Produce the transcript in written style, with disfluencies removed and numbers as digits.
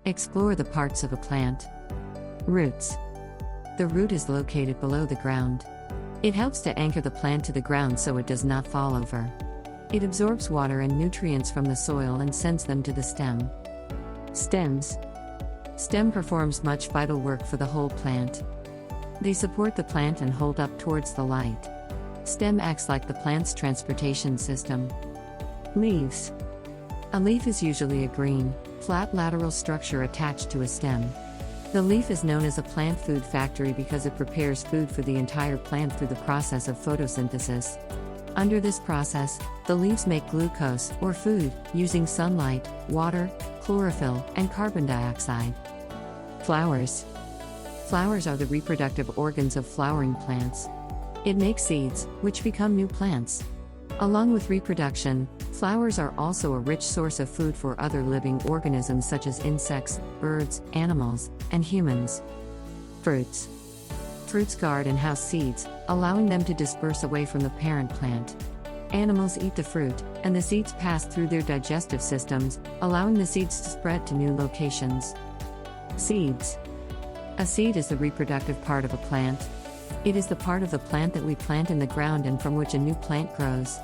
Explore the parts of a plant. Roots. The root is located below the ground. It helps to anchor the plant to the ground so it does not fall over. It absorbs water and nutrients from the soil and sends them to the stem. Stems. Stem performs much vital work for the whole plant. They support the plant and hold up towards the light. Stem acts like the plant's transportation system. Leaves. A leaf is usually a green, flat lateral structure attached to a stem. The leaf is known as a plant food factory because it prepares food for the entire plant through the process of photosynthesis. Under this process, the leaves make glucose, or food, using sunlight, water, chlorophyll, and carbon dioxide. Flowers. Flowers are the reproductive organs of flowering plants. It makes seeds, which become new plants. Along with reproduction, flowers are also a rich source of food for other living organisms such as insects, birds, animals, and humans. Fruits. Fruits guard and house seeds, allowing them to disperse away from the parent plant. Animals eat the fruit, and the seeds pass through their digestive systems, allowing the seeds to spread to new locations. Seeds. A seed is the reproductive part of a plant. It is the part of the plant that we plant in the ground and from which a new plant grows.